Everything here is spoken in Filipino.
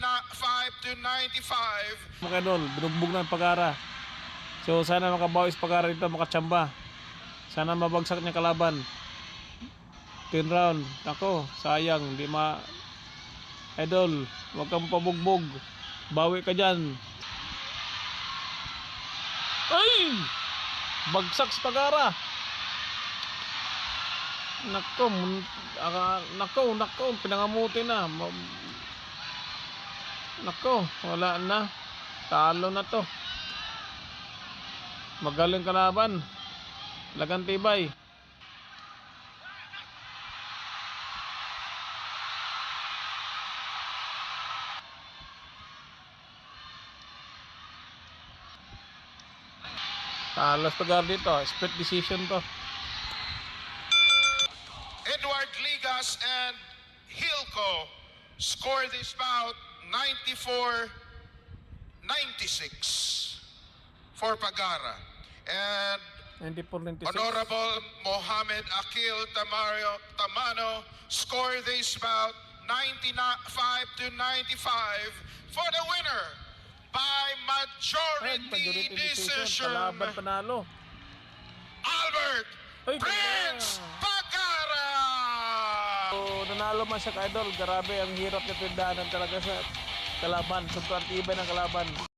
95 to 95. Mga idol, binugbog ng Pagara. So sana makabawis Pagara dito, makachamba. Sana mabagsak niya kalaban. 10 round. Ako, sayang, di ma... Idol, huwag kang pabugbog. Bawi ka dyan. Ay! Bagsak sa Pagara. Nako, pinangamuti na. Nako, wala na. Talo na to. Magaling kalaban. Lagang tibay. Talas Pagara dito. Split decision to. Edward Ligas and Hilco score this bout 94-96 for Pagara. And 94-96. Honorable Mohamed Akil Tamano score this bout 95 to 95 for the winner by majority decision. Kalaban panalo. Albert Ay, Prince Pagara! So, nanalo man siya ka idol. Grabe, ang hirap na tindahanan talaga sa kalaban. Sobrang tibay ng kalaban.